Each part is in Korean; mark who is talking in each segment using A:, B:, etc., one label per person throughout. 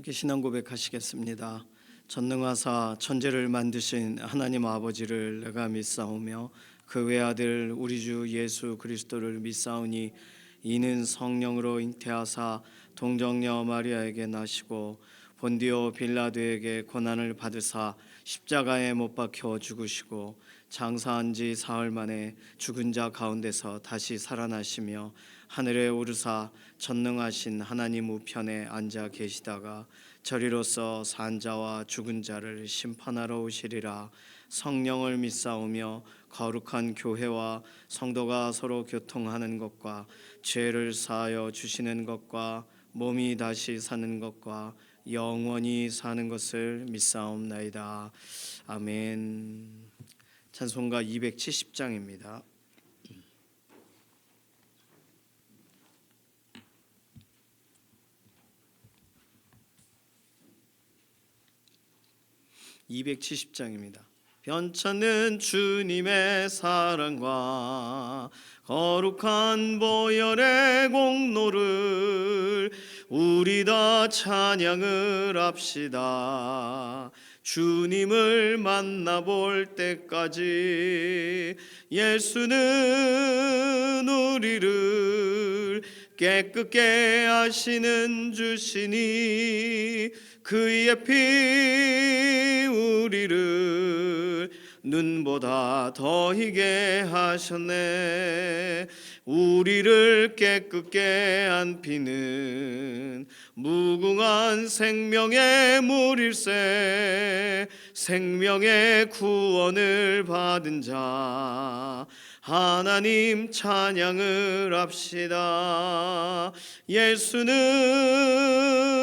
A: 함께 신앙 고백하시겠습니다. 전능하사 천지를 만드신 하나님 아버지를 내가 믿사오며 그 외아들 우리 주 예수 그리스도를 믿사오니 이는 성령으로 잉태하사 동정녀 마리아에게 나시고 본디오 빌라도에게 고난을 받으사 십자가에 못 박혀 죽으시고 장사한 지 사흘 만에 죽은 자 가운데서 다시 살아나시며 하늘에 오르사 전능하신 하나님 우편에 앉아 계시다가 저리로서 산 자와 죽은 자를 심판하러 오시리라. 성령을 믿사오며 거룩한 교회와 성도가 서로 교통하는 것과 죄를 사하여 주시는 것과 몸이 다시 사는 것과 영원히 사는 것을 믿사옵나이다. 아멘. 찬송가 270장입니다. 270장입니다. 변찮는 주님의 사랑과 거룩한 보혈의 공로를 우리 다 찬양을 합시다. 주님을 만나볼 때까지 예수는 우리를 깨끗게 하시는 주시니 그의 피 우리를 눈보다 더 희게 하셨네. 우리를 깨끗게 한 피는 무궁한 생명의 물일세. 생명의 구원을 받은 자 하나님 찬양을 합시다. 예수는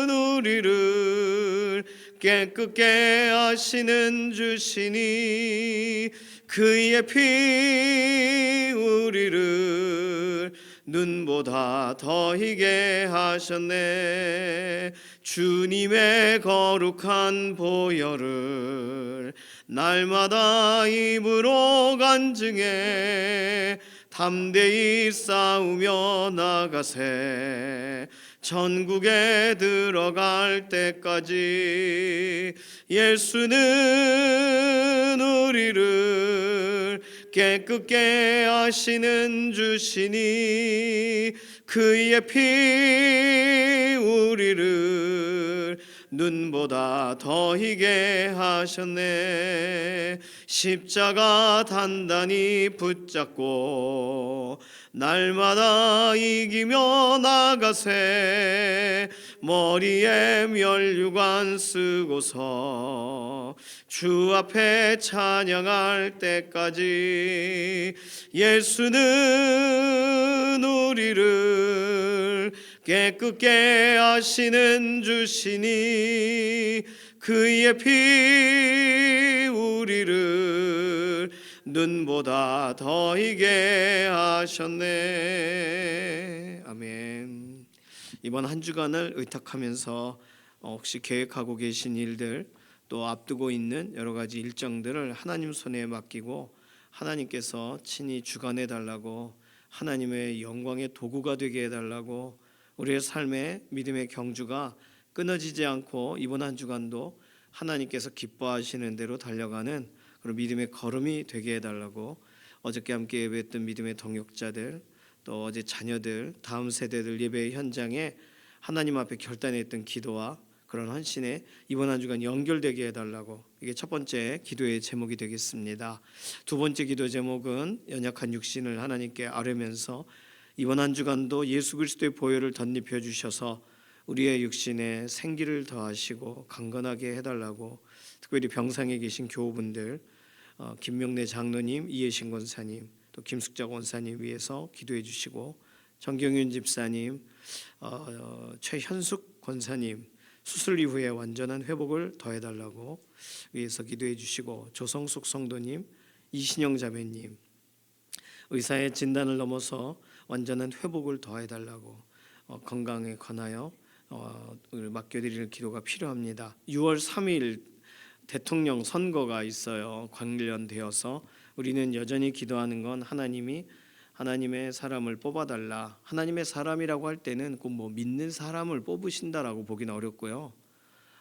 A: 우리를 깨끗게 하시는 주시니 그의 피 우리를 눈보다 더 희게 하셨네. 주님의 거룩한 보혈을 날마다 입으로 간증해 담대히 싸우며 나가세. 천국에 들어갈 때까지 예수는 우리를 깨끗게 하시는 주시니 그의 피 우리를 눈보다 더 희게 하셨네. 십자가 단단히 붙잡고 날마다 이기며 나가세. 머리에 면류관 쓰고서 주 앞에 찬양할 때까지 예수는 우리를 깨끗게 하시는 주시니 그의 피 우리를 눈보다 더 희게 하셨네. 아멘. 이번 한 주간을 의탁하면서 혹시 계획하고 계신 일들 또 앞두고 있는 여러 가지 일정들을 하나님 손에 맡기고 하나님께서 친히 주관해 달라고, 하나님의 영광의 도구가 되게 해달라고, 우리의 삶의 믿음의 경주가 끊어지지 않고 이번 한 주간도 하나님께서 기뻐하시는 대로 달려가는 그런 믿음의 걸음이 되게 해달라고, 어저께 함께 예배했던 믿음의 동역자들, 또 어제 자녀들, 다음 세대들 예배의 현장에 하나님 앞에 결단했던 기도와 그런 헌신에 이번 한 주간 연결되게 해달라고, 이게 첫 번째 기도의 제목이 되겠습니다. 두 번째 기도 제목은 연약한 육신을 하나님께 아뢰면서 이번 한 주간도 예수 그리스도의 보혈을 덧입혀 주셔서 우리의 육신에 생기를 더하시고 강건하게 해달라고, 특별히 병상에 계신 교우분들, 김명래 장로님, 이혜신 권사님, 또 김숙자 권사님 위해서 기도해 주시고, 정경윤 집사님, 최현숙 권사님 수술 이후에 완전한 회복을 더해달라고 위해서 기도해 주시고, 조성숙 성도님, 이신영 자매님 의사의 진단을 넘어서 완전한 회복을 더해달라고 건강에 관하여 맡겨드릴 기도가 필요합니다. 6월 3일 대통령 선거가 있어요. 관련되어서 우리는 여전히 기도하는 건 하나님의 사람을 뽑아달라. 하나님의 사람이라고 할 때는 꼭 믿는 사람을 뽑으신다라고 보기는 어렵고요.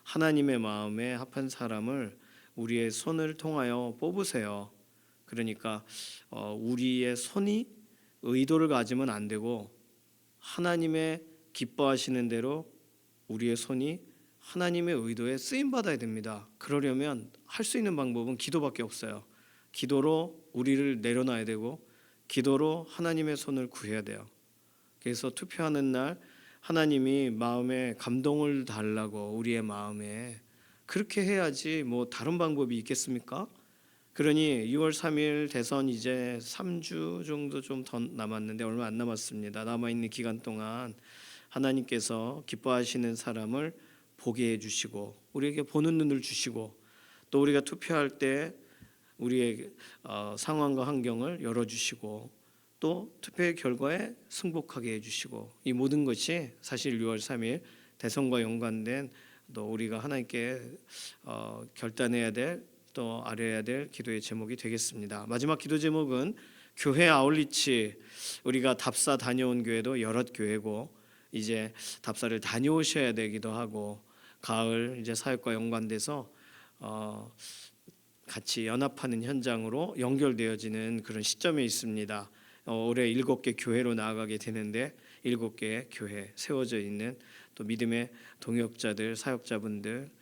A: 하나님의 마음에 합한 사람을 우리의 손을 통하여 뽑으세요. 그러니까 우리의 손이 의도를 가지면 안 되고 하나님의 기뻐하시는 대로 우리의 손이 하나님의 의도에 쓰임 받아야 됩니다. 그러려면 할 수 있는 방법은 기도밖에 없어요. 기도로 우리를 내려놔야 되고 기도로 하나님의 손을 구해야 돼요. 그래서 투표하는 날 하나님이 마음에 감동을 달라고 우리의 마음에 그렇게 해야지 뭐 다른 방법이 있겠습니까? 그러니 6월 3일 대선 이제 3주 정도 좀 더 남았는데 얼마 안 남았습니다. 남아있는 기간 동안 하나님께서 기뻐하시는 사람을 보게 해주시고 우리에게 보는 눈을 주시고 또 우리가 투표할 때 우리의 상황과 환경을 열어주시고 또 투표의 결과에 승복하게 해주시고 이 모든 것이 사실 6월 3일 대선과 연관된 또 우리가 하나님께 결단해야 될 또 아뢰어야 될 기도의 제목이 되겠습니다. 마지막 기도 제목은 교회 아울리치. 우리가 답사 다녀온 교회도 여럿 교회고 이제 답사를 다녀오셔야 되기도 하고 가을 이제 사역과 연관돼서 같이 연합하는 현장으로 연결되어지는 그런 시점에 있습니다. 올해 7개 교회로 나아가게 되는데 7개의 교회 세워져 있는 또 믿음의 동역자들 사역자분들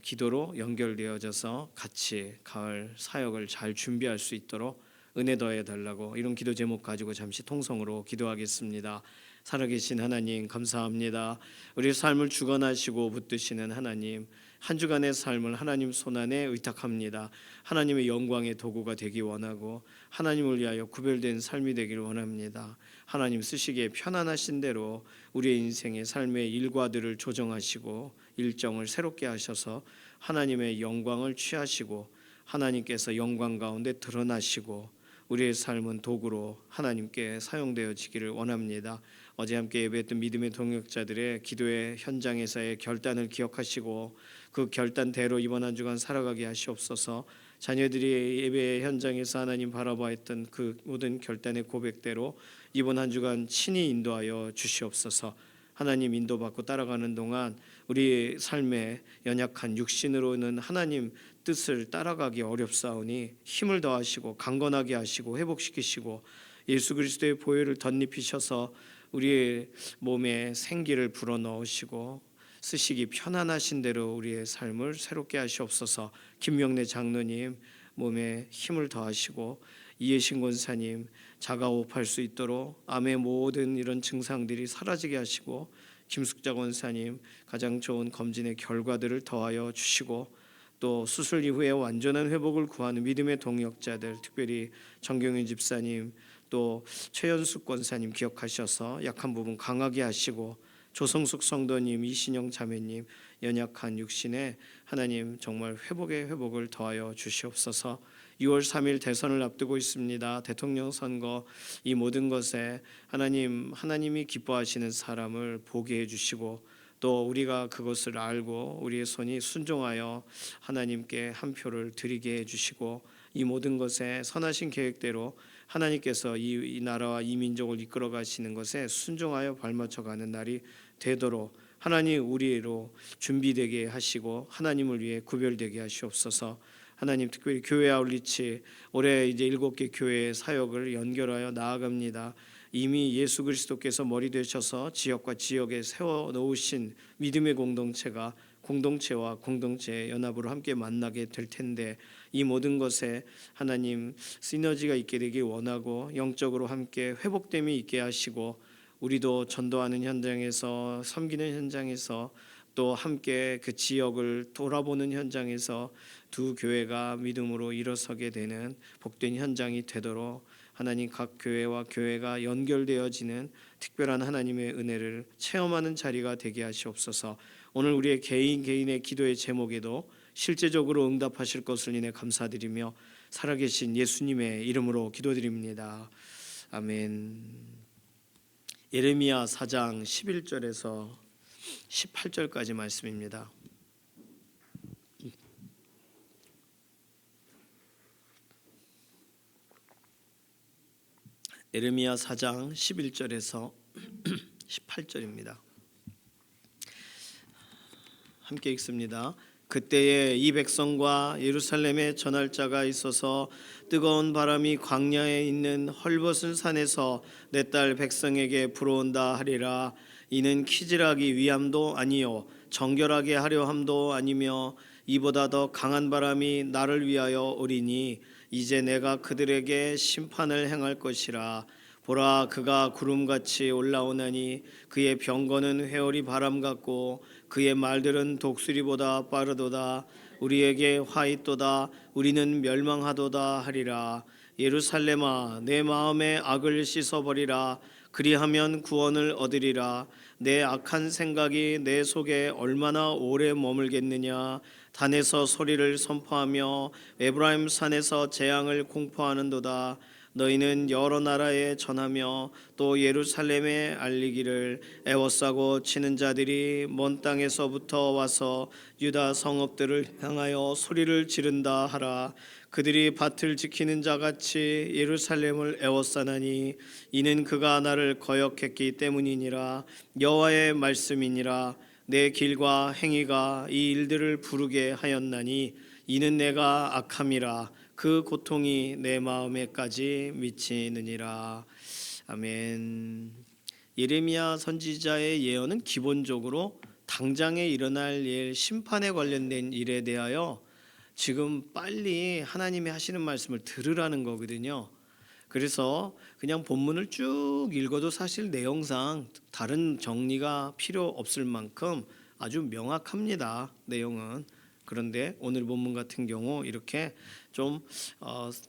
A: 기도로 연결되어져서 같이 가을 사역을 잘 준비할 수 있도록 은혜 더해 달라고 이런 기도 제목 가지고 잠시 통성으로 기도하겠습니다. 살아계신 하나님 감사합니다. 우리의 삶을 주관하시고 붙드시는 하나님, 한 주간의 삶을 하나님 손안에 의탁합니다. 하나님의 영광의 도구가 되기 원하고 하나님을 위하여 구별된 삶이 되기를 원합니다. 하나님 쓰시기에 편안하신 대로 우리의 인생의 삶의 일과들을 조정하시고 일정을 새롭게 하셔서 하나님의 영광을 취하시고 하나님께서 영광 가운데 드러나시고 우리의 삶은 도구로 하나님께 사용되어지기를 원합니다. 어제 함께 예배했던 믿음의 동역자들의 기도의 현장에서의 결단을 기억하시고 그 결단대로 이번 한 주간 살아가게 하시옵소서. 자녀들이 예배 현장에서 하나님 바라보았던 그 모든 결단의 고백대로 이번 한 주간 친히 인도하여 주시옵소서. 하나님 인도받고 따라가는 동안 우리 삶의 연약한 육신으로는 하나님 뜻을 따라가기 어렵사오니 힘을 더하시고 강건하게 하시고 회복시키시고 예수 그리스도의 보혈을 덧입히셔서 우리의 몸에 생기를 불어넣으시고 쓰시기 편안하신 대로 우리의 삶을 새롭게 하시옵소서. 김명래 장로님 몸에 힘을 더하시고 이해신 권사님 자가호흡할 수 있도록 암의 모든 이런 증상들이 사라지게 하시고 김숙자 권사님 가장 좋은 검진의 결과들을 더하여 주시고 또 수술 이후에 완전한 회복을 구하는 믿음의 동역자들 특별히 정경윤 집사님 또 최연숙 권사님 기억하셔서 약한 부분 강하게 하시고 조성숙 성도님 이신영 자매님 연약한 육신에 하나님 정말 회복의 회복을 더하여 주시옵소서. 6월 3일 대선을 앞두고 있습니다. 대통령 선거 이 모든 것에 하나님이 기뻐하시는 사람을 보게 해주시고 또 우리가 그것을 알고 우리의 손이 순종하여 하나님께 한 표를 드리게 해주시고 이 모든 것에 선하신 계획대로 하나님께서 이 나라와 이 민족을 이끌어 가시는 것에 순종하여 발맞춰가는 날이 되도록 하나님 우리로 준비되게 하시고 하나님을 위해 구별되게 하시옵소서. 하나님 특별히 교회 아울리치 올해 이제 7개 교회의 사역을 연결하여 나아갑니다. 이미 예수 그리스도께서 머리 되셔서 지역과 지역에 세워 놓으신 믿음의 공동체가 공동체와 공동체의 연합으로 함께 만나게 될 텐데 이 모든 것에 하나님 시너지가 있게 되길 원하고 영적으로 함께 회복됨이 있게 하시고 우리도 전도하는 현장에서 섬기는 현장에서 또 함께 그 지역을 돌아보는 현장에서 두 교회가 믿음으로 일어서게 되는 복된 현장이 되도록 하나님 각 교회와 교회가 연결되어지는 특별한 하나님의 은혜를 체험하는 자리가 되게 하시옵소서. 오늘 우리의 개인의 기도의 제목에도 실제적으로 응답하실 것을 인해 감사드리며 살아계신 예수님의 이름으로 기도드립니다. 아멘. 예레미야 4장 11절에서 18절까지 말씀입니다. 예레미야 4장 11절에서 18절입니다. 함께 읽습니다. 그때에 이 백성과 예루살렘에 전할 자가 있어서 뜨거운 바람이 광야에 있는 헐벗은 산에서 내 딸 백성에게 불어온다 하리라. 이는 키질하기 위함도 아니요 정결하게 하려 함도 아니며 이보다 더 강한 바람이 나를 위하여 오리니 이제 내가 그들에게 심판을 행할 것이라. 보라, 그가 구름같이 올라오나니 그의 병거는 회오리 바람 같고 그의 말들은 독수리보다 빠르도다. 우리에게 화 있도다. 우리는 멸망하도다 하리라. 예루살렘아, 내 마음의 악을 씻어버리라. 그리하면 구원을 얻으리라. 내 악한 생각이 내 속에 얼마나 오래 머물겠느냐. 단에서 소리를 선포하며 에브라임 산에서 재앙을 공포하는도다. 너희는 여러 나라에 전하며 또 예루살렘에 알리기를 애워싸고 치는 자들이 먼 땅에서부터 와서 유다 성읍들을 향하여 소리를 지른다 하라. 그들이 밭을 지키는 자같이 예루살렘을 애워싸나니 이는 그가 나를 거역했기 때문이니라. 여호와의 말씀이니라. 내 길과 행위가 이 일들을 부르게 하였나니 이는 내가 악함이라. 그 고통이 내 마음에까지 미치느니라. 아멘. 예레미야 선지자의 예언은 기본적으로 당장에 일어날 일, 심판에 관련된 일에 대하여 지금 빨리 하나님이 하시는 말씀을 들으라는 거거든요. 그래서 그냥 본문을 쭉 읽어도 사실 내용상 다른 정리가 필요 없을 만큼 아주 명확합니다. 내용은. 그런데 오늘 본문 같은 경우 이렇게 좀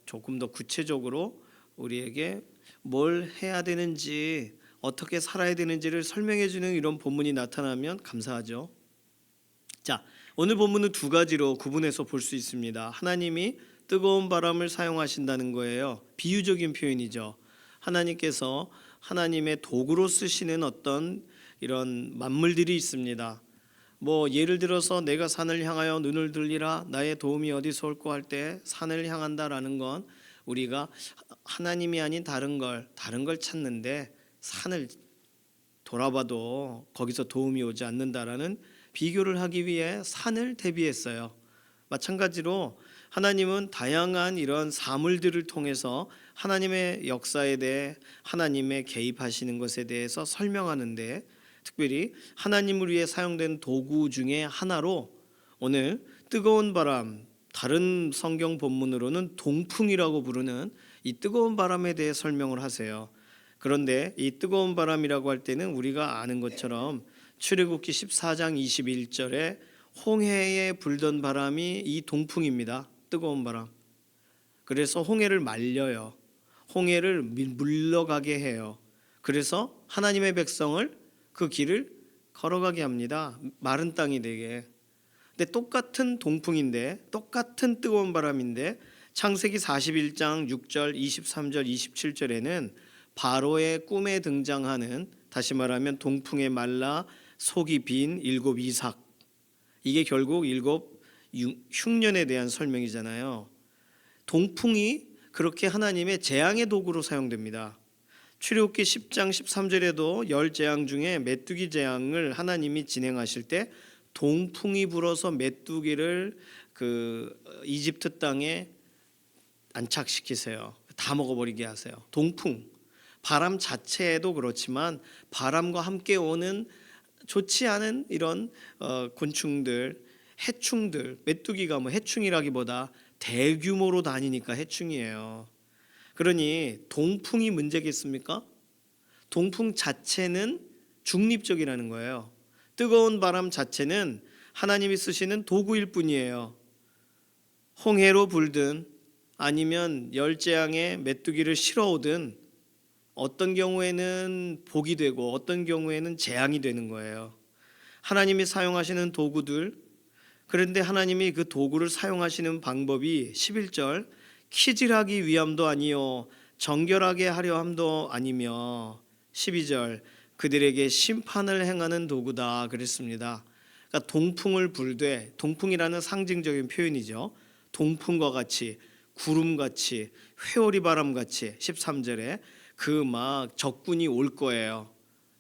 A: 조금 더 구체적으로 우리에게 뭘 해야 되는지, 어떻게 살아야 되는지를 설명해 주는 이런 본문이 나타나면 감사하죠. 자, 오늘 본문은 두 가지로 구분해서 볼 수 있습니다. 하나님이 뜨거운 바람을 사용하신다는 거예요. 비유적인 표현이죠. 하나님께서 하나님의 도구로 쓰시는 어떤 이런 만물들이 있습니다. 뭐 예를 들어서 내가 산을 향하여 눈을 들리라, 나의 도움이 어디서 올까 할 때 산을 향한다라는 건 우리가 하나님이 아닌 다른 걸 찾는데 산을 돌아봐도 거기서 도움이 오지 않는다라는 비교를 하기 위해 산을 대비했어요. 마찬가지로 하나님은 다양한 이런 사물들을 통해서 하나님의 역사에 대해, 하나님의 개입하시는 것에 대해서 설명하는데, 특별히 하나님을 위해 사용된 도구 중에 하나로 오늘 뜨거운 바람, 다른 성경 본문으로는 동풍이라고 부르는 이 뜨거운 바람에 대해 설명을 하세요. 그런데 이 뜨거운 바람이라고 할 때는 우리가 아는 것처럼 출애굽기 14장 21절에 홍해에 불던 바람이 이 동풍입니다. 뜨거운 바람. 그래서 홍해를 말려요. 홍해를 물러가게 해요. 그래서 하나님의 백성을 그 길을 걸어가게 합니다. 마른 땅이 되게. 근데 똑같은 동풍인데, 똑같은 뜨거운 바람인데 창세기 41장 6절, 23절, 27절에는 바로의 꿈에 등장하는, 다시 말하면 동풍에 말라 속이 빈 일곱 이삭, 이게 결국 일곱 흉년에 대한 설명이잖아요. 동풍이 그렇게 하나님의 재앙의 도구로 사용됩니다. 출애굽기 10장 13절에도 열 재앙 중에 메뚜기 재앙을 하나님이 진행하실 때 동풍이 불어서 메뚜기를 그 이집트 땅에 안착시키세요. 다 먹어버리게 하세요. 동풍, 바람 자체도 그렇지만 바람과 함께 오는 좋지 않은 이런 곤충들, 해충들, 메뚜기가 뭐 해충이라기보다 대규모로 다니니까 해충이에요. 그러니 동풍이 문제겠습니까? 동풍 자체는 중립적이라는 거예요. 뜨거운 바람 자체는 하나님이 쓰시는 도구일 뿐이에요. 홍해로 불든 아니면 열재앙에 메뚜기를 실어오든 어떤 경우에는 복이 되고 어떤 경우에는 재앙이 되는 거예요. 하나님이 사용하시는 도구들, 그런데 하나님이 그 도구를 사용하시는 방법이 11절 키질하기 위함도 아니요 정결하게 하려 함도 아니며 12절 그들에게 심판을 행하는 도구다 그랬습니다. 그러니까 동풍을 불되, 동풍이라는 상징적인 표현이죠. 동풍과 같이, 구름같이, 회오리 바람같이 13절에 그 막 적군이 올 거예요.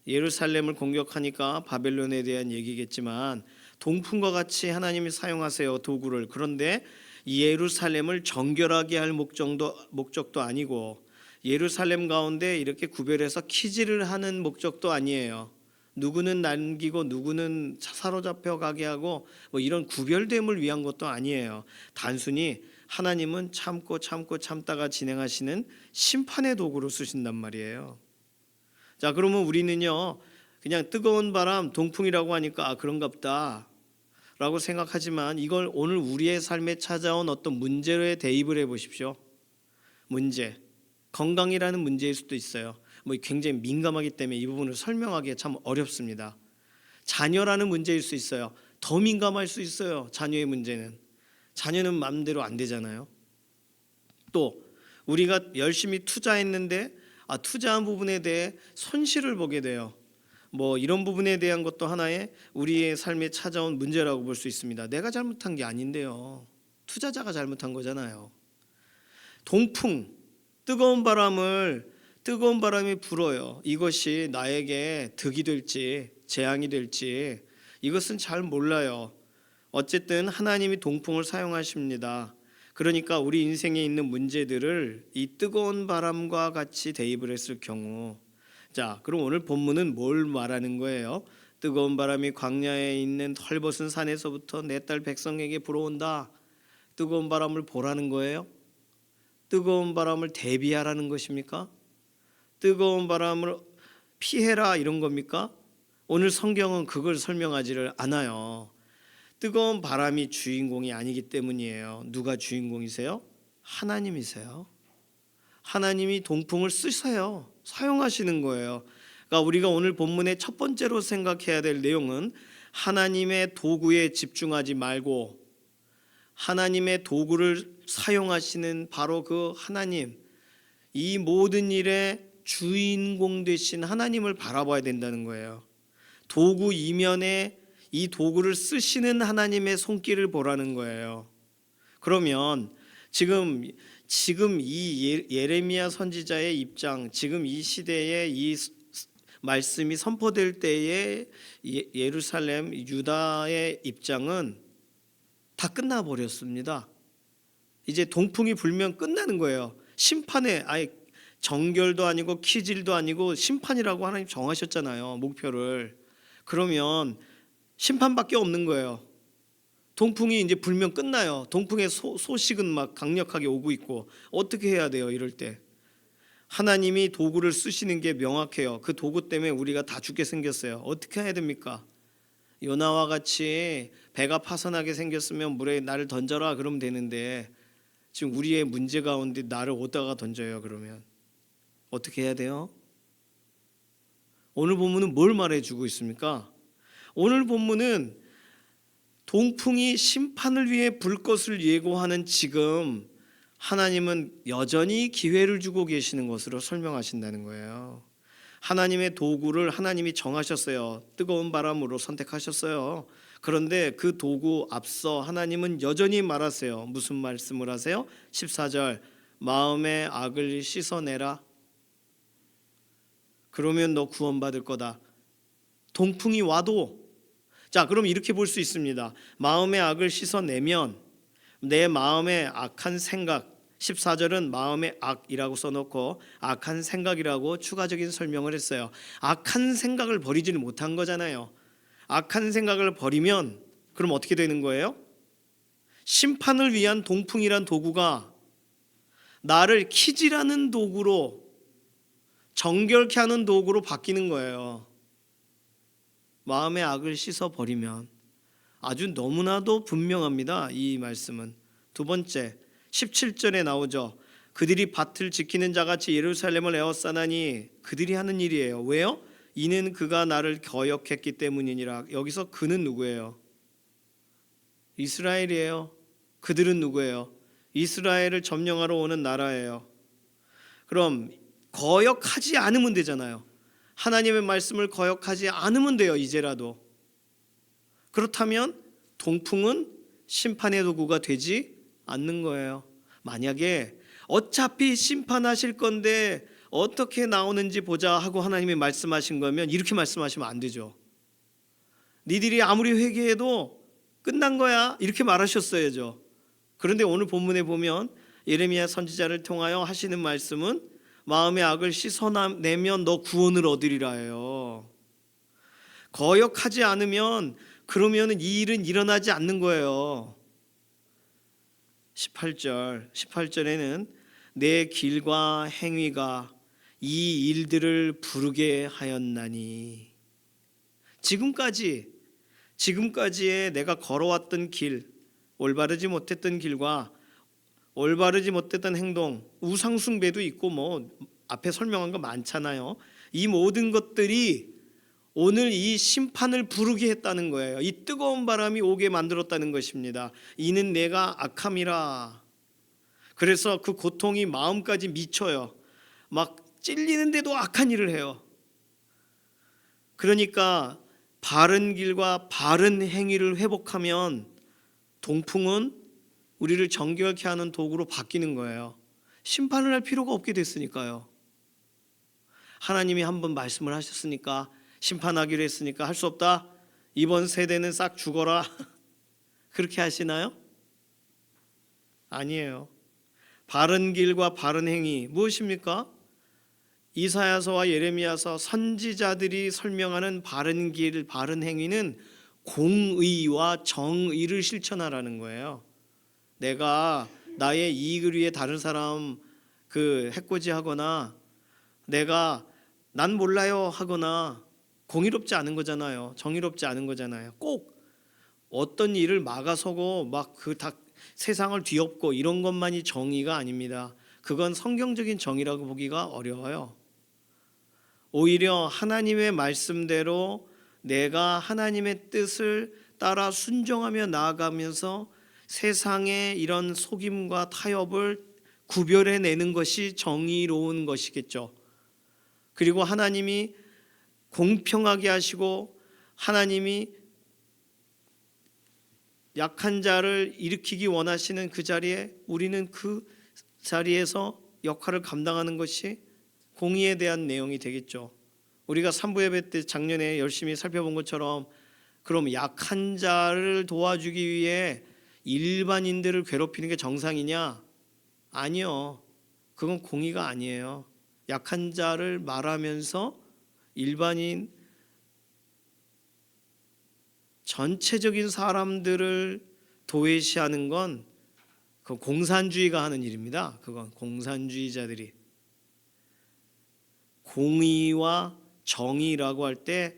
A: 예루살렘을 공격하니까 바벨론에 대한 얘기겠지만 동풍과 같이 하나님이 사용하세요, 도구를. 그런데 예루살렘을 정결하게 할 목적도 아니고, 예루살렘 가운데 이렇게 구별해서 키질을 하는 목적도 아니에요. 누구는 남기고 누구는 사로잡혀 가게 하고 뭐 이런 구별됨을 위한 것도 아니에요. 단순히 하나님은 참고 참다가 진행하시는 심판의 도구로 쓰신단 말이에요. 자, 그러면 우리는요, 그냥 뜨거운 바람, 동풍이라고 하니까 그런가 보다 라고 생각하지만, 이걸 오늘 우리의 삶에 찾아온 어떤 문제에 대입을 해보십시오. 문제, 건강이라는 문제일 수도 있어요. 뭐 굉장히 민감하기 때문에 이 부분을 설명하기 참 어렵습니다. 자녀라는 문제일 수 있어요. 더 민감할 수 있어요. 자녀의 문제는. 자녀는 마음대로 안 되잖아요. 또 우리가 열심히 투자했는데 투자한 부분에 대해 손실을 보게 돼요. 뭐 이런 부분에 대한 것도 하나의 우리의 삶에 찾아온 문제라고 볼 수 있습니다. 내가 잘못한 게 아닌데요. 투자자가 잘못한 거잖아요. 동풍, 뜨거운 바람이 불어요. 이것이 나에게 득이 될지 재앙이 될지 이것은 잘 몰라요. 어쨌든 하나님이 동풍을 사용하십니다. 그러니까 우리 인생에 있는 문제들을 이 뜨거운 바람과 같이 대입을 했을 경우, 자, 그럼 오늘 본문은 뭘 말하는 거예요? 뜨거운 바람이 광야에 있는 헐벗은 산에서부터 내 딸 백성에게 불어온다. 뜨거운 바람을 보라는 거예요? 뜨거운 바람을 대비하라는 것입니까? 뜨거운 바람을 피해라 이런 겁니까? 오늘 성경은 그걸 설명하지를 않아요. 뜨거운 바람이 주인공이 아니기 때문이에요. 누가 주인공이세요? 하나님이세요. 하나님이 동풍을 쓰세요. 사용하시는 거예요. 그러니까 우리가 오늘 본문의 첫 번째로 생각해야 될 내용은, 하나님의 도구에 집중하지 말고 하나님의 도구를 사용하시는 바로 그 하나님, 이 모든 일의 주인공 되신 하나님을 바라봐야 된다는 거예요. 도구 이면에 이 도구를 쓰시는 하나님의 손길을 보라는 거예요. 그러면 지금 이 예레미야 선지자의 입장, 지금 이 시대에 이 말씀이 선포될 때의 예루살렘 유다의 입장은 다 끝나버렸습니다. 이제 동풍이 불면 끝나는 거예요. 심판에, 아예 정결도 아니고 키질도 아니고 심판이라고 하나님 정하셨잖아요, 목표를. 그러면 심판밖에 없는 거예요. 동풍이 이제 불면 끝나요. 동풍의 소식은 막 강력하게 오고 있고, 어떻게 해야 돼요? 이럴 때 하나님이 도구를 쓰시는 게 명확해요. 그 도구 때문에 우리가 다 죽게 생겼어요. 어떻게 해야 됩니까? 요나와 같이 배가 파선하게 생겼으면 물에 나를 던져라 그러면 되는데, 지금 우리의 문제 가운데 나를 어디다가 던져요? 그러면 어떻게 해야 돼요? 오늘 본문은 뭘 말해주고 있습니까? 오늘 본문은 동풍이 심판을 위해 불 것을 예고하는 지금 하나님은 여전히 기회를 주고 계시는 것으로 설명하신다는 거예요. 하나님의 도구를 하나님이 정하셨어요. 뜨거운 바람으로 선택하셨어요. 그런데 그 도구 앞서 하나님은 여전히 말하세요. 무슨 말씀을 하세요? 14절, 마음의 악을 씻어내라. 그러면 너 구원받을 거다. 동풍이 와도, 자, 그럼 이렇게 볼 수 있습니다. 마음의 악을 씻어내면 내 마음의 악한 생각, 14절은 마음의 악이라고 써놓고 악한 생각이라고 추가적인 설명을 했어요. 악한 생각을 버리지는 못한 거잖아요. 악한 생각을 버리면 그럼 어떻게 되는 거예요? 심판을 위한 동풍이란 도구가 나를 키질하는 도구로, 정결케 하는 도구로 바뀌는 거예요. 마음의 악을 씻어버리면. 아주 너무나도 분명합니다, 이 말씀은. 두 번째, 17절에 나오죠. 그들이 밭을 지키는 자같이 예루살렘을 에워싸나니, 그들이 하는 일이에요. 왜요? 이는 그가 나를 거역했기 때문이니라. 여기서 그는 누구예요? 이스라엘이에요. 그들은 누구예요? 이스라엘을 점령하러 오는 나라예요. 그럼 거역하지 않으면 되잖아요. 하나님의 말씀을 거역하지 않으면 돼요, 이제라도. 그렇다면 동풍은 심판의 도구가 되지 않는 거예요. 만약에 어차피 심판하실 건데 어떻게 나오는지 보자 하고 하나님이 말씀하신 거면 이렇게 말씀하시면 안 되죠. 니들이 아무리 회개해도 끝난 거야 이렇게 말하셨어야죠. 그런데 오늘 본문에 보면 예레미야 선지자를 통하여 하시는 말씀은 마음의 악을 씻어내면 너 구원을 얻으리라 해요. 거역하지 않으면 그러면 이 일은 일어나지 않는 거예요. 18절에는 내 길과 행위가 이 일들을 부르게 하였나니, 지금까지의 내가 걸어왔던 길, 올바르지 못했던 길과 올바르지 못했던 행동, 우상숭배도 있고 뭐 앞에 설명한 거 많잖아요. 이 모든 것들이 오늘 이 심판을 부르게 했다는 거예요. 이 뜨거운 바람이 오게 만들었다는 것입니다. 이는 내가 악함이라. 그래서 그 고통이 마음까지 미쳐요. 막 찔리는데도 악한 일을 해요. 그러니까 바른 길과 바른 행위를 회복하면 동풍은 우리를 정결케 하는 도구로 바뀌는 거예요. 심판을 할 필요가 없게 됐으니까요. 하나님이 한번 말씀을 하셨으니까, 심판하기로 했으니까 할 수 없다, 이번 세대는 싹 죽어라 그렇게 하시나요? 아니에요. 바른 길과 바른 행위 무엇입니까? 이사야서와 예레미야서 선지자들이 설명하는 바른 길, 바른 행위는 공의와 정의를 실천하라는 거예요. 내가 나의 이익을 위해 다른 사람 해코지하거나 내가 난 몰라요 하거나 공의롭지 않은 거잖아요. 정의롭지 않은 거잖아요. 꼭 어떤 일을 막아서고 막 세상을 뒤엎고 이런 것만이 정의가 아닙니다. 그건 성경적인 정의라고 보기가 어려워요. 오히려 하나님의 말씀대로 내가 하나님의 뜻을 따라 순종하며 나아가면서 세상의 이런 속임과 타협을 구별해내는 것이 정의로운 것이겠죠. 그리고 하나님이 공평하게 하시고 하나님이 약한 자를 일으키기 원하시는 그 자리에 우리는 그 자리에서 역할을 감당하는 것이 공의에 대한 내용이 되겠죠. 우리가 3부 예배 때 작년에 열심히 살펴본 것처럼 그럼 약한 자를 도와주기 위해 일반인들을 괴롭히는 게 정상이냐? 아니요. 그건 공의가 아니에요. 약한 자를 말하면서 일반인 전체적인 사람들을 도외시하는 건 그 공산주의가 하는 일입니다. 그건 공산주의자들이. 공의와 정의라고 할 때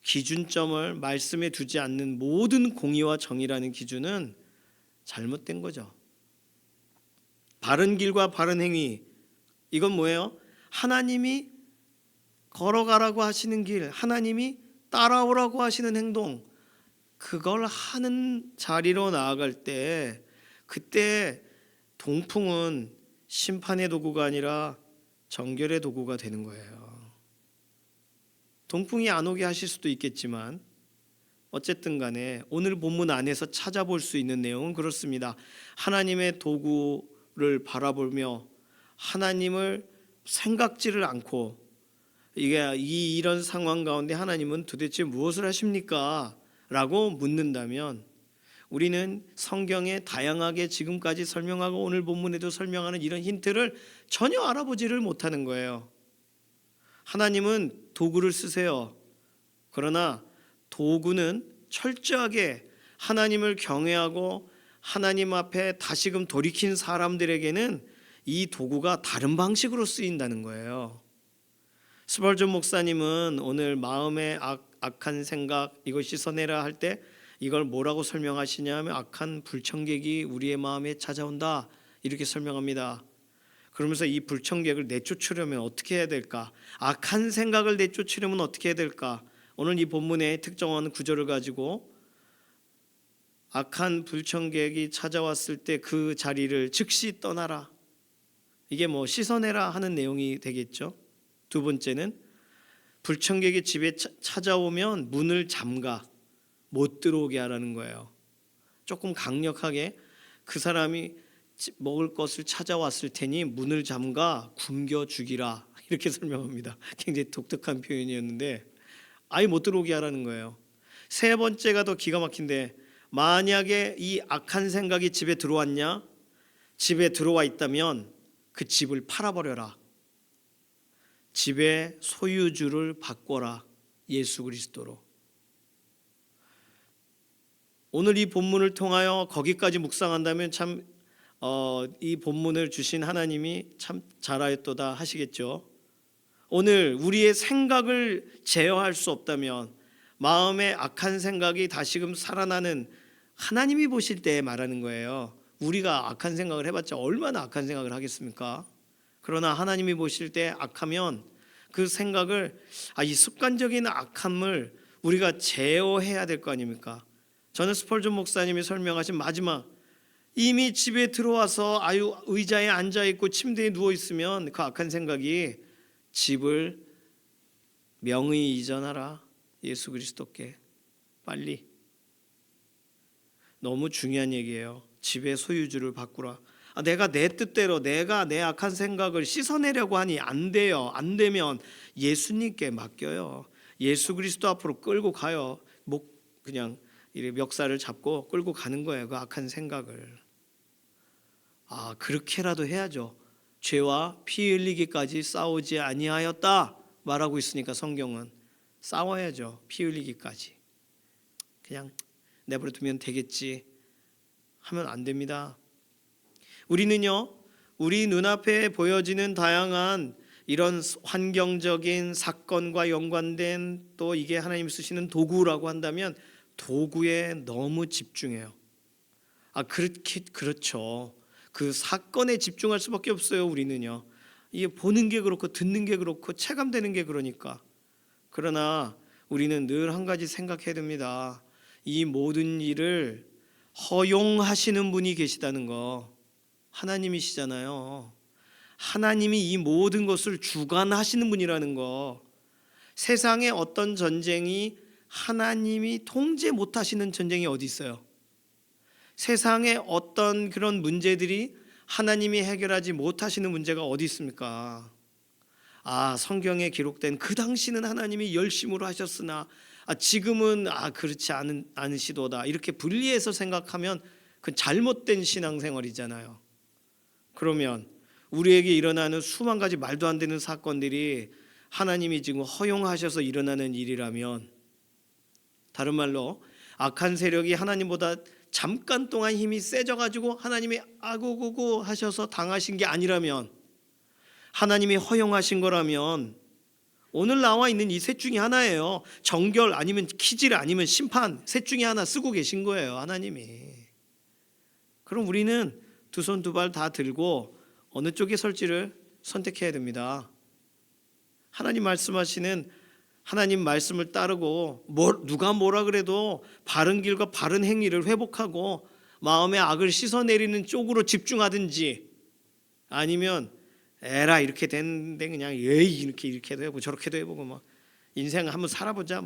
A: 기준점을 말씀에 두지 않는 모든 공의와 정의라는 기준은 잘못된 거죠. 바른 길과 바른 행위, 이건 뭐예요? 하나님이 걸어가라고 하시는 길, 하나님이 따라오라고 하시는 행동, 그걸 하는 자리로 나아갈 때 그때 동풍은 심판의 도구가 아니라 정결의 도구가 되는 거예요. 동풍이 안 오게 하실 수도 있겠지만 어쨌든 간에 오늘 본문 안에서 찾아볼 수 있는 내용은 그렇습니다. 하나님의 도구를 바라보며 하나님을 생각지를 않고 이런 상황 가운데 하나님은 도대체 무엇을 하십니까? 라고 묻는다면 우리는 성경에 다양하게 지금까지 설명하고 오늘 본문에도 설명하는 이런 힌트를 전혀 알아보지를 못하는 거예요. 하나님은 도구를 쓰세요. 그러나 도구는 철저하게 하나님을 경외하고 하나님 앞에 다시금 돌이킨 사람들에게는 이 도구가 다른 방식으로 쓰인다는 거예요. 스펄전 목사님은 오늘 마음의 악한 생각 이걸 씻어내라 할 때 이걸 뭐라고 설명하시냐면 악한 불청객이 우리의 마음에 찾아온다 이렇게 설명합니다. 그러면서 이 불청객을 내쫓으려면 어떻게 해야 될까? 악한 생각을 내쫓으려면 어떻게 해야 될까? 오늘 이 본문의 특정한 구절을 가지고 악한 불청객이 찾아왔을 때 그 자리를 즉시 떠나라. 이게 뭐 씻어내라 하는 내용이 되겠죠. 두 번째는 불청객이 집에 찾아오면 문을 잠가 못 들어오게 하라는 거예요. 조금 강력하게 그 사람이 먹을 것을 찾아왔을 테니 문을 잠가 굶겨 죽이라 이렇게 설명합니다. 굉장히 독특한 표현이었는데 아예 못 들어오게 하라는 거예요. 세 번째가 더 기가 막힌데, 만약에 이 악한 생각이 집에 들어왔냐? 집에 들어와 있다면 그 집을 팔아버려라. 집의 소유주를 바꿔라. 예수 그리스도로. 오늘 이 본문을 통하여 거기까지 묵상한다면 참 이 본문을 주신 하나님이 참 잘하였도다 하시겠죠. 오늘 우리의 생각을 제어할 수 없다면, 마음의 악한 생각이 다시금 살아나는, 하나님이 보실 때 말하는 거예요. 우리가 악한 생각을 해봤자 얼마나 악한 생각을 하겠습니까? 그러나 하나님이 보실 때 악하면 그 생각을, 이 습관적인 악함을 우리가 제어해야 될 거 아닙니까? 저는 스펄전 목사님이 설명하신 마지막, 이미 집에 들어와서 의자에 앉아있고 침대에 누워있으면 그 악한 생각이, 집을 명의 이전하라. 예수 그리스도께. 빨리. 너무 중요한 얘기예요. 집의 소유주를 바꾸라. 내가 내 뜻대로, 내가 내 악한 생각을 씻어내려고 하니 안 돼요. 안 되면 예수님께 맡겨요. 예수 그리스도 앞으로 끌고 가요. 그냥 멱살을 잡고 끌고 가는 거예요. 그 악한 생각을. 그렇게라도 해야죠. 죄와 피 흘리기까지 싸우지 아니하였다 말하고 있으니까 성경은 싸워야죠. 피 흘리기까지. 그냥 내버려 두면 되겠지 하면 안 됩니다. 우리는요, 우리 눈앞에 보여지는 다양한 이런 환경적인 사건과 연관된, 또 이게 하나님 쓰시는 도구라고 한다면 도구에 너무 집중해요. 그렇죠. 그 사건에 집중할 수밖에 없어요. 우리는요, 이게 보는 게 그렇고 듣는 게 그렇고 체감되는 게 그러니까. 그러나 우리는 늘 한 가지 생각해야 됩니다. 이 모든 일을 허용하시는 분이 계시다는 거. 하나님이시잖아요. 하나님이 이 모든 것을 주관하시는 분이라는 거. 세상의 어떤 전쟁이 하나님이 통제 못하시는 전쟁이 어디 있어요? 세상의 어떤 그런 문제들이 하나님이 해결하지 못하시는 문제가 어디 있습니까? 성경에 기록된 그 당시는 하나님이 열심으로 하셨으나 지금은 그렇지 않으시도다, 이렇게 분리해서 생각하면 그건 잘못된 신앙생활이잖아요. 그러면 우리에게 일어나는 수만 가지 말도 안 되는 사건들이 하나님이 지금 허용하셔서 일어나는 일이라면, 다른 말로 악한 세력이 하나님보다 잠깐 동안 힘이 세져가지고 하나님이 아구구구 하셔서 당하신 게 아니라면, 하나님이 허용하신 거라면 오늘 나와 있는 이 셋 중에 하나예요. 정결 아니면 키질 아니면 심판, 셋 중에 하나 쓰고 계신 거예요, 하나님이. 그럼 우리는 두 손 두 발 다 들고 어느 쪽에 설지를 선택해야 됩니다. 하나님 말씀하시는, 하나님 말씀을 따르고 누가 뭐라 그래도 바른 길과 바른 행위를 회복하고 마음의 악을 씻어내리는 쪽으로 집중하든지, 아니면 에라 이렇게 됐는데 그냥 이렇게도 해보고 저렇게도 해보고 인생 한번 살아보자.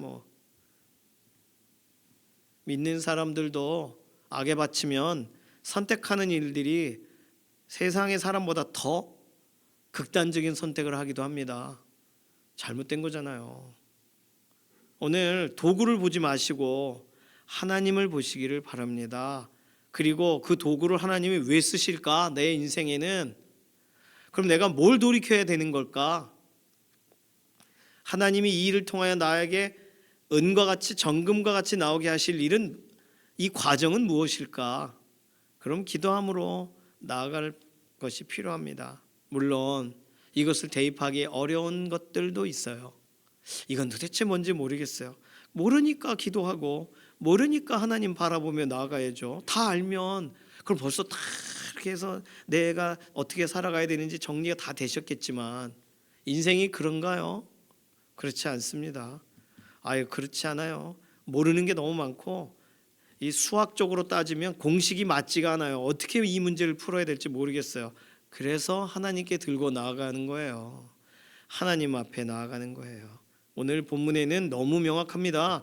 A: 믿는 사람들도 악에 바치면 선택하는 일들이 세상의 사람보다 더 극단적인 선택을 하기도 합니다. 잘못된 거잖아요. 오늘 도구를 보지 마시고 하나님을 보시기를 바랍니다. 그리고 그 도구를 하나님이 왜 쓰실까? 내 인생에는. 그럼 내가 뭘 돌이켜야 되는 걸까? 하나님이 이 일을 통하여 나에게 은과 같이, 정금과 같이 나오게 하실 일은, 이 과정은 무엇일까? 그럼 기도함으로 나아갈 것이 필요합니다. 물론 이것을 대입하기 어려운 것들도 있어요. 이건 도대체 뭔지 모르겠어요. 모르니까 기도하고, 모르니까 하나님 바라보며 나아가야죠. 다 알면 그럼 벌써 다 이렇게 해서 내가 어떻게 살아가야 되는지 정리가 다 되셨겠지만, 인생이 그런가요? 그렇지 않습니다. 그렇지 않아요. 모르는 게 너무 많고, 이 수학적으로 따지면 공식이 맞지가 않아요. 어떻게 이 문제를 풀어야 될지 모르겠어요. 그래서 하나님께 들고 나아가는 거예요. 하나님 앞에 나아가는 거예요. 오늘 본문에는 너무 명확합니다.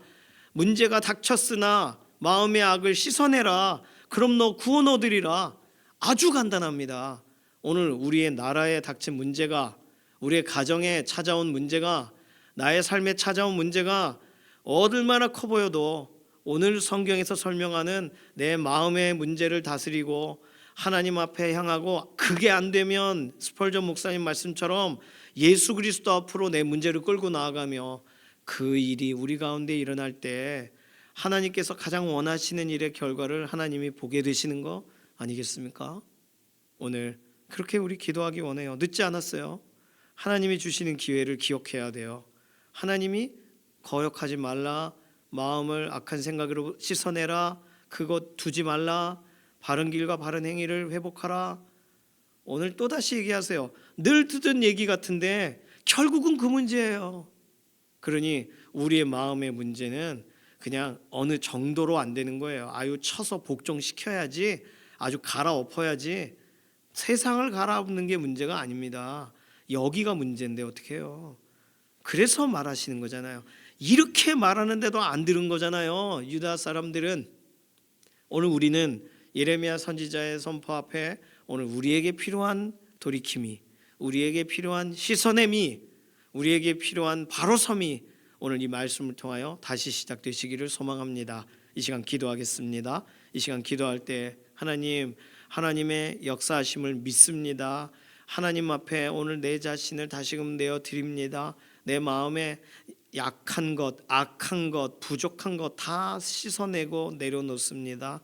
A: 문제가 닥쳤으나 마음의 악을 씻어내라. 그럼 너 구원 얻으리라. 아주 간단합니다. 오늘 우리의 나라에 닥친 문제가, 우리의 가정에 찾아온 문제가, 나의 삶에 찾아온 문제가 얼마나 커 보여도 오늘 성경에서 설명하는 내 마음의 문제를 다스리고 하나님 앞에 향하고, 그게 안 되면 스펄전 목사님 말씀처럼 예수 그리스도 앞으로 내 문제를 끌고 나아가며 그 일이 우리 가운데 일어날 때 하나님께서 가장 원하시는 일의 결과를 하나님이 보게 되시는 거 아니겠습니까? 오늘 그렇게 우리 기도하기 원해요. 늦지 않았어요. 하나님이 주시는 기회를 기억해야 돼요. 하나님이 거역하지 말라, 마음을 악한 생각으로 씻어내라, 그것 두지 말라, 바른 길과 바른 행위를 회복하라. 오늘 또다시 얘기하세요. 늘 듣던 얘기 같은데 결국은 그 문제예요. 그러니 우리의 마음의 문제는 그냥 어느 정도로 안 되는 거예요. 아유, 쳐서 복종시켜야지, 아주 갈아엎어야지. 세상을 갈아엎는 게 문제가 아닙니다. 여기가 문제인데 어떻게 해요? 그래서 말하시는 거잖아요. 이렇게 말하는데도 안 들은 거잖아요. 유다 사람들은. 오늘 우리는 예레미야 선지자의 선포 앞에 오늘 우리에게 필요한 돌이킴이, 우리에게 필요한 씻어냄이, 우리에게 필요한 바로섬이 오늘 이 말씀을 통하여 다시 시작되시기를 소망합니다. 이 시간 기도하겠습니다. 이 시간 기도할 때 하나님의 역사하심을 믿습니다. 하나님 앞에 오늘 내 자신을 다시금 내어 드립니다. 내 마음에 약한 것, 악한 것, 부족한 것 다 씻어내고 내려놓습니다.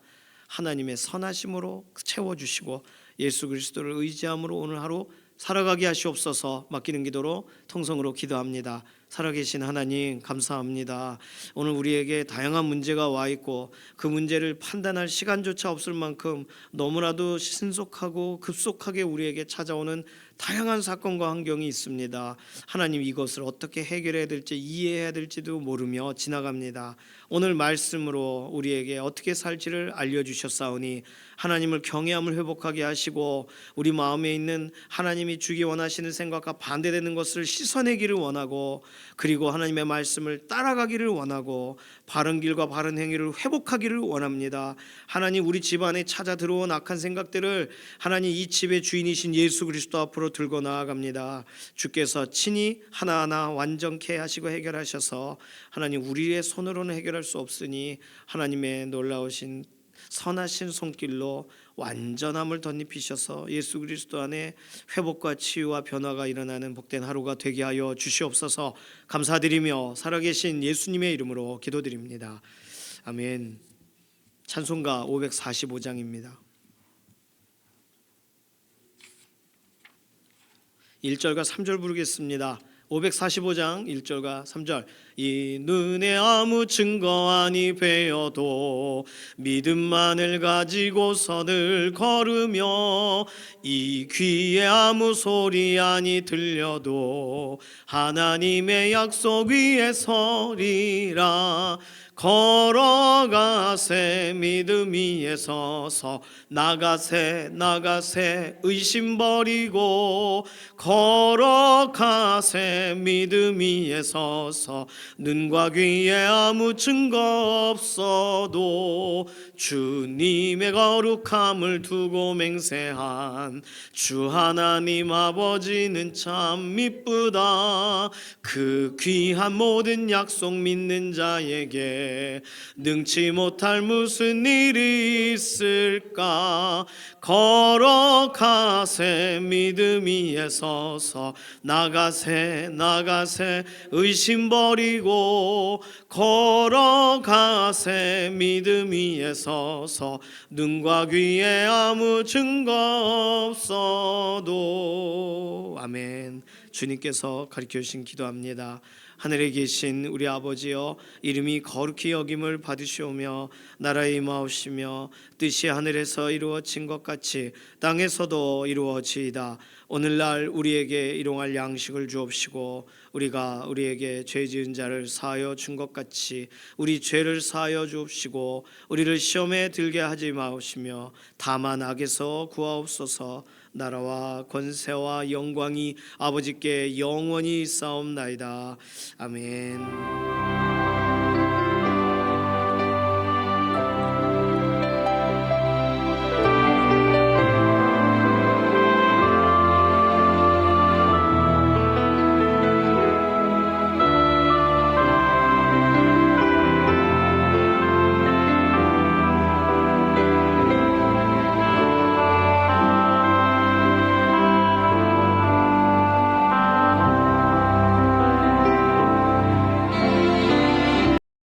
A: 하나님의 선하심으로 채워주시고 예수 그리스도를 의지함으로 오늘 하루 살아가게 하시옵소서. 맡기는 기도로 통성으로 기도합니다. 살아계신 하나님 감사합니다. 오늘 우리에게 다양한 문제가 와 있고 그 문제를 판단할 시간조차 없을 만큼 너무나도 신속하고 급속하게 우리에게 찾아오는 다양한 사건과 환경이 있습니다. 하나님, 이것을 어떻게 해결해야 될지 이해해야 될지도 모르며 지나갑니다. 오늘 말씀으로 우리에게 어떻게 살지를 알려주셨사오니 하나님을 경외함을 회복하게 하시고 우리 마음에 있는 하나님이 주기 원하시는 생각과 반대되는 것을 씻어내기를 원하고, 그리고 하나님의 말씀을 따라가기를 원하고 바른 길과 바른 행위를 회복하기를 원합니다. 하나님, 우리 집안에 찾아 들어온 악한 생각들을 하나님 이 집의 주인이신 예수 그리스도 앞으로 들고 나아갑니다. 주께서 친히 하나하나 완전케 하시고 해결하셔서 하나님, 우리의 손으로는 해결할 수 없으니 하나님의 놀라우신 선하신 손길로 완전함을 덧입히셔서 예수 그리스도 안에 회복과 치유와 변화가 일어나는 복된 하루가 되게 하여 주시옵소서. 감사드리며 살아계신 예수님의 이름으로 기도드립니다. 아멘. 찬송가 545장입니다. 1절과 3절 부르겠습니다. 545장 1절과 3절. 이 눈에 아무 증거 아니 베어도 믿음만을 가지고 선을 걸으며, 이 귀에 아무 소리 아니 들려도 하나님의 약속 위에 서리라. 걸어가세 믿음 위에 서서, 나가세 의심 버리고, 걸어가세 믿음 위에 서서, 눈과 귀에 아무 증거 없어도 주님의 거룩함을 두고 맹세한 주 하나님 아버지는 참 미쁘다. 그 귀한 모든 약속 믿는 자에게 능치 못할 무슨 일이 있을까. 걸어가세 믿음 위에 서서, 나가세 의심 버리고, 걸어가세 믿음 위에 서서, 눈과 귀에 아무 증거 없어도. 아멘. 주님께서 가르쳐 주신 기도합니다. 하늘에 계신 우리 아버지여, 이름이 거룩히 여김을 받으시오며 나라에 임하옵시며 뜻이 하늘에서 이루어진 것 같이 땅에서도 이루어지이다. 오늘날 우리에게 일용할 양식을 주옵시고, 우리가 우리에게 죄 지은 자를 사하여 준 것 같이 우리 죄를 사하여 주옵시고, 우리를 시험에 들게 하지 마옵시며 다만 악에서 구하옵소서. 나라와 권세와 영광이 아버지께 영원히 있사옵나이다. 아멘.